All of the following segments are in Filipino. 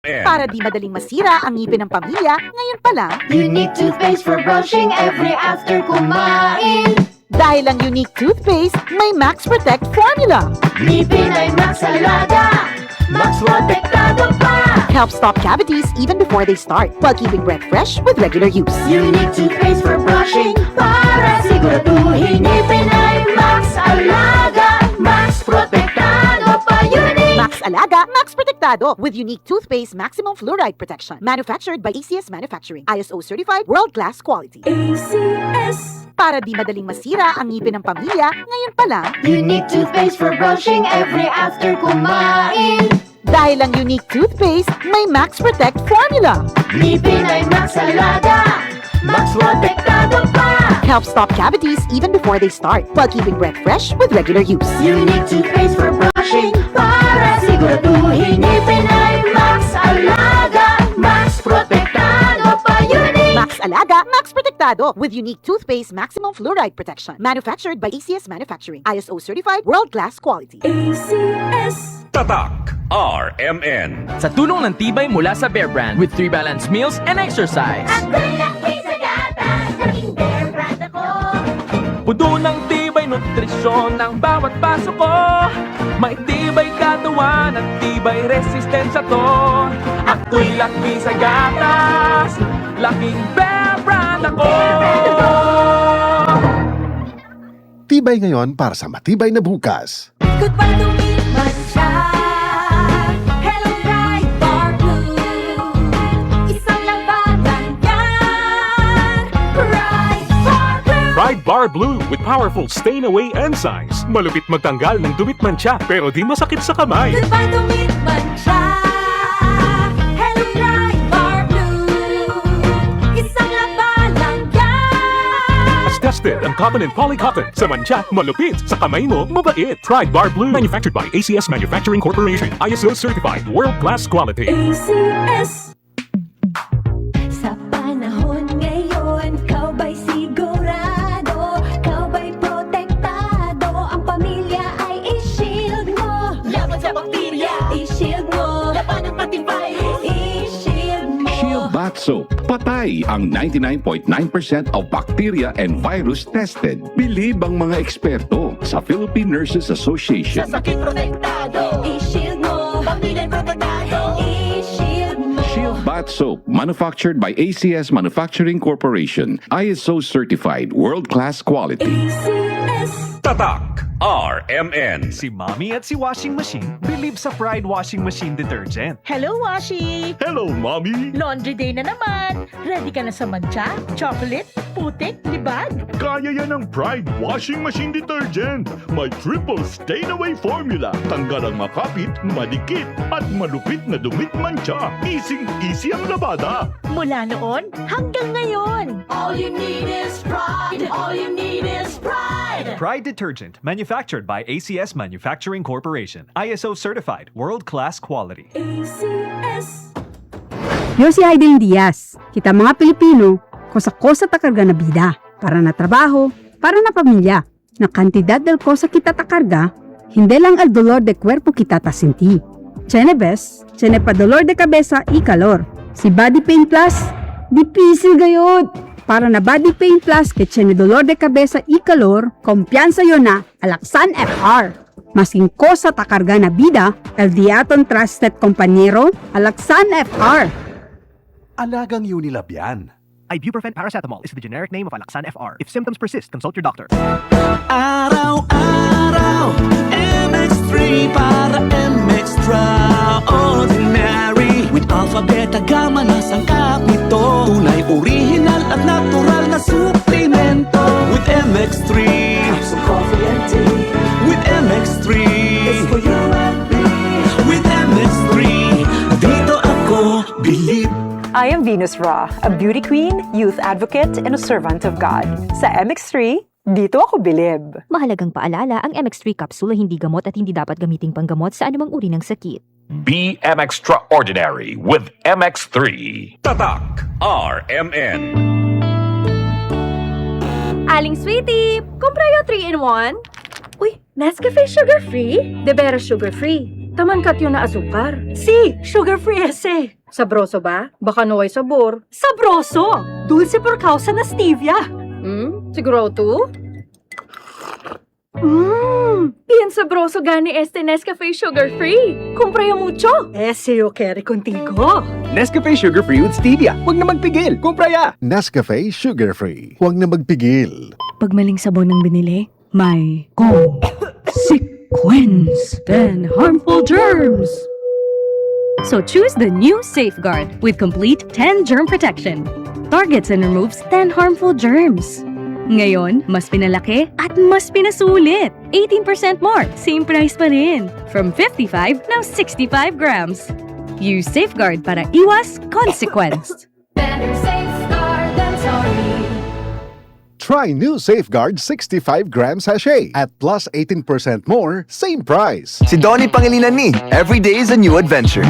RMN. Para di madaling masira ang ngipin ng pamilya, ngayon pa lang, Unique toothpaste for brushing every after kumain. dahil ang unique toothpaste, may Max Protect formula. Ngipin ay Max Alaga, Max Protektado pa. Helps stop cavities even before they start, while keeping breath fresh with regular use. Unique toothpaste for brushing, para siguraduhin ngipin ay Max Alaga, Max Protektado pa. Unique! Max Alaga, Max Protectado with unique toothpaste maximum fluoride protection. Manufactured by ACS Manufacturing. ISO certified world-class quality. ACS. Para di madaling masira ang ngipin ng pamilya, ngayon pa lang, Unique toothpaste for brushing every after kumain. dahil ang unique toothpaste, may Max Protect formula. Ngipin ay Max Alaga, Max Protektado pa. Helps stop cavities even before they start, while keeping breath fresh with regular use. Unique toothpaste for brushing, para siguraduhin ngipin ay Max Alaga, Max Protektado pa. Unique! Max Alaga, Max Protectado with unique toothpaste maximum fluoride protection. Manufactured by ACS Manufacturing. ISO certified world-class quality. ACS. Tatak RMN. Sa tulong ng tibay mula sa Bear Brand with 3 balanced meals and exercise. Laki sa gatas, naging Bear Brand ako. Pudo ng tibay nutrisyon ng bawat baso ko. May tibay katawan at tibay resistensya to. Ako'y laki sa gatas, laking Bear Brand ako. Tibay ngayon para sa matibay na bukas. Ikot pa lumiman siya. Hello, Bright Bar Blue. Isang labanan yan. Bright Bar Blue. Pride Bar Blue with powerful stain-away enzymes. Malupit magtanggal ng dumit mancha pero di masakit sa kamay. Ikot pa lumiman siya. Hello, Bright Bar Blue. Isang labanan yan. As tested ang cotton and polycotton. Sa mancha, malupit. Sa kamay mo, mabait. Pride Bar Blue. Manufactured by ACS Manufacturing Corporation. ISO certified. World-class quality. ACS. Sa panahon ngayon, kau ba'y sigurado? Kau ba'y protektado? Ang pamilya ay i-shield mo. Laban sa bakterya, i-shield mo. Laban ng patibay, i-shield mo. Shield Bath Soap. Patay ang 99.9% of bacteria and virus tested. Bilib ang mga eksperto sa Philippine Nurses Association. Sa sakit protektado, i-shield mo. Pamilya protektado, i-shield mo. Shield Bath Soap, manufactured by ACS Manufacturing Corporation. ISO certified, world-class quality. ACS. Tatak RMN. Si Mommy at si Washing Machine believe sa Pride Washing Machine Detergent. Hello, Washi! Hello, Mommy! Laundry day na naman! Ready ka na sa mancha, chocolate, putik, libag? Kaya yan ang Pride Washing Machine Detergent. May triple stain-away formula. Tanggal ang makapit, madikit, at malupit na dumit mancha. Easy ang labada. Mula noon hanggang ngayon! All you need is pride. All you need is pride. Pride Detergent, manufactured by ACS Manufacturing Corporation. ISO certified, world-class quality. ACS. Yo si Aiden Diaz. Kita mga Pilipino, kosa-kosa takarga na bida. Para na trabaho, para na pamilya. Na kantidad del kosa kita takarga, hindi lang al dolor de cuerpo kita tasinti. Tiene bes, tiene pa dolor de cabeza y calor. Si Body Pain Plus, difícil gayod. Para na Body Pain Plus que tiene dolor de cabeza y calor, kumpiyansa yun na Alaxan FR. Masing kosa takarga na bida, el diaton trusted compañero, Alaxan FR. Alagang Unilab yan. Ibuprofen paracetamol is the generic name of Alaxan FR. If symptoms persist, consult your doctor. Araw-araw, MX3 para MX-Traordinary. With alpha, beta, gamma na sangkap nito. Tunay, original at natural na suplemento. With MX3, some coffee and tea. With MX3, it's for you and me. With MX3, dito ako believe. I am Venus Ra, a beauty queen, youth advocate, and a servant of God. Sa MX3, dito ako bilib. Mahalagang paalala, ang MX3 capsule ay hindi gamot at hindi dapat gamiting panggamot sa anumang uri ng sakit. Be extraordinary with MX3. Tatak RMN. Aling Sweetie, kumpra yung 3-in-1. Uy, Nescafe sugar-free? De veras sugar-free. Taman yun na asukar. Si, sugar-free ese. Sabroso ba? Baka no ay sabor. Sabroso! Dulce por causa na stevia. Siguro to? Bien sabroso gani este Nescafe sugar-free. Compraya mucho. Ese yo quiere contigo. Nescafe Sugar Free with Stevia. Huwag na magpigil. Kumpraya! Nescafe Sugar Free. Huwag na magpigil. Pag maling sabon ng binili, may consequence and harmful germs. So choose the new Safeguard with complete 10 germ protection. Targets and removes 10 harmful germs. Ngayon, mas pinalaki at mas pinasulit. 18% more, same price pa rin. From 55, now 65 grams. Use Safeguard para iwas consequence. Better safeguard than sorry. Try new Safeguard 65 gram sachet at plus 18% more, same price. Si Donnie Pangilinan ni. Every day is a new adventure.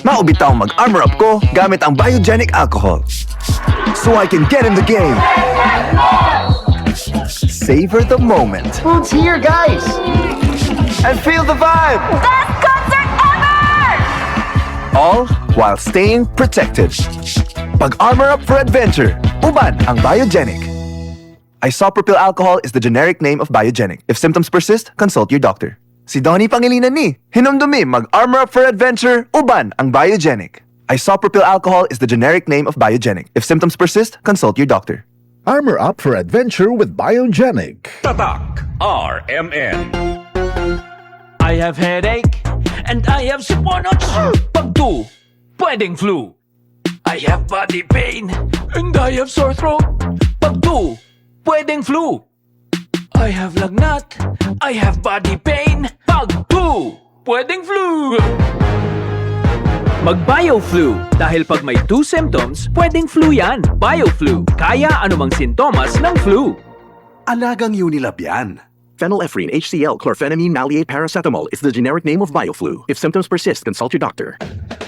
Maubitaw mag-armor up ko gamit ang biogenic alcohol. So I can get in the game. Savor the moment. Food's here, guys! And feel the vibe. Best concert ever! All while staying protected. Pag-armor up for adventure. Uban ang biogenic. Isopropyl alcohol is the generic name of biogenic. If symptoms persist, consult your doctor. Si Donnie Pangilinan ni. Hinumdumi mag-armor up for adventure. Uban ang biogenic. Isopropyl alcohol is the generic name of biogenic. If symptoms persist, consult your doctor. Armor up for adventure with Biogenic. Tatak RMN. I have headache and I have siponots. Pag 2, pwedeng flu. I have body pain and I have sore throat. Pag 2, pwedeng flu. I have lagnat, I have body pain. Pag 2, pwedeng flu. Mag-BioFlu dahil pag may 2 symptoms, pwedeng flu yan. BioFlu, kaya anumang sintomas ng flu. Alagang Unilab yan. Phenylephrine, HCl, chlorphenamine, maleate, paracetamol is the generic name of BioFlu. If symptoms persist, consult your doctor.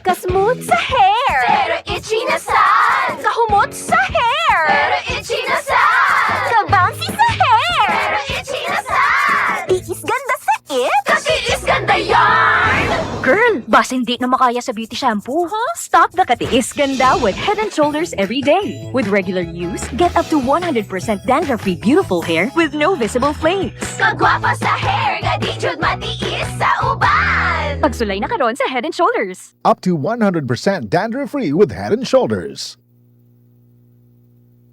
Kasmooth sa hair! Pero itchy na sad! Kahumot sa hair! Pero itchy na sad! Kabouncy sa hair! Pero itchy na sad! Tiis ganda sa it! Katiis ganda yarn! Girl, bas hindi na makaya sa beauty shampoo. Stop the katiis ganda with Head & Shoulders every day. With regular use, get up to 100% dandruff-free beautiful hair with no visible flakes. Kagwapa sa hair, nga di jud matiis sa uban! Pagsulay na karon sa Head & Shoulders. Up to 100% dandruff-free with Head & Shoulders.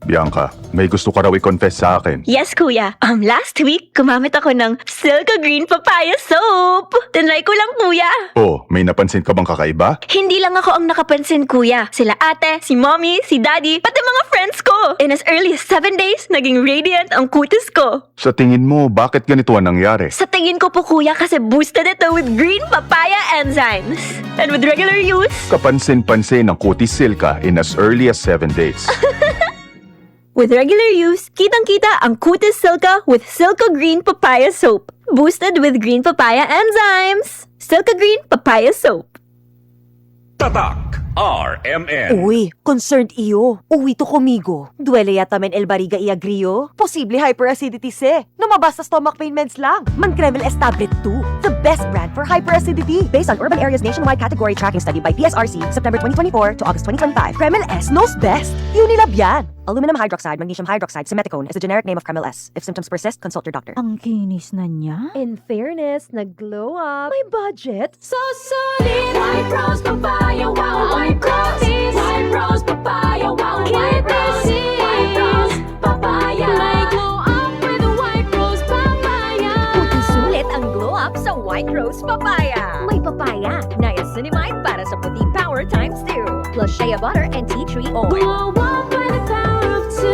Bianca, may gusto ka raw i-confess sa akin. Yes, kuya. Last week, gumamit ako ng Silka Green Papaya Soap. Tinry ko lang, kuya. Oh, may napansin ka bang kakaiba? Hindi lang ako ang nakapansin, kuya. Sila ate, si mommy, si daddy, pati mga friends ko. In as early as 7 days, naging radiant ang kutis ko. Sa tingin mo, bakit ganito ang nangyari? Sa tingin ko po, kuya, kasi boosted ito with green papaya enzymes. And with regular use, Kapansin-pansin ang kutis Silka in as early as 7 days. with regular use, kitang-kita ang kutis Silka with Silka Green Papaya Soap. Boosted with green papaya enzymes. Silka Green Papaya Soap. Tatak RMN. Uy, concerned iyo. Uwi to komigo. Duele yata men el bariga iagrio. Posible hyperacidity se. Lumabas sa stomach pain meds lang. Mankremel S tablet 2. The best brand for hyperacidity. Based on Urban Area's nationwide category tracking study by PSRC, September 2024 to August 2025. Kremel S knows best. Unilab yan. Aluminum hydroxide, magnesium hydroxide, simeticone is the generic name of Kremel S. If symptoms persist, consult your doctor. Ang kinis na niya. In fairness, nag-glow up. May budget. So solid, white rose papaya, wow, white rose, white rose papaya, wow, white rose, white rose papaya. May glow up with white rose papaya. Puti sulit ang glow up sa White Rose Papaya. May papaya, niacinamide para sa puti power times 2. Plus shea butter and tea tree oil. Glow up with the power of 2.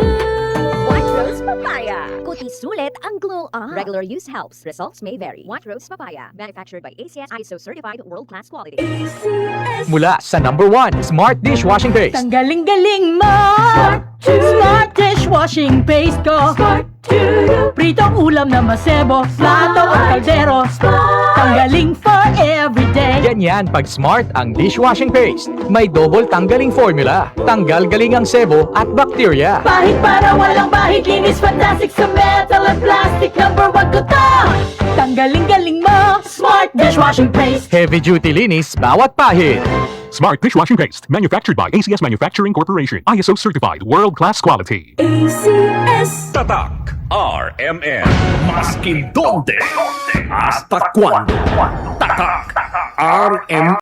White Rose Papaya. Kuti sulit ang glow up. Regular use helps. Results may vary. White Rose Papaya. Manufactured by ACS ISO certified world-class quality. Mula sa #1 Smart Dishwashing Paste. Ang galing-galing mo! Smart dishwashing paste ko. Pritong ulam na masebo, plato o kaldero. Tanggaling for everyday. Ganyan pag Smart ang dishwashing paste. May double tanggaling formula. Tanggal galing ang sebo at bakterya. Pahit para walang bahid, linis fantastic sa metal at plastic. Number 1 ko to. Tanggaling-galing mo, Smart dishwashing paste. Heavy duty linis bawat pahid. Smart Dishwashing Paste, manufactured by ACS Manufacturing Corporation. ISO certified, world-class quality. ACS. Tatak RMN. Maskin donde, hasta cuando. Tatak RM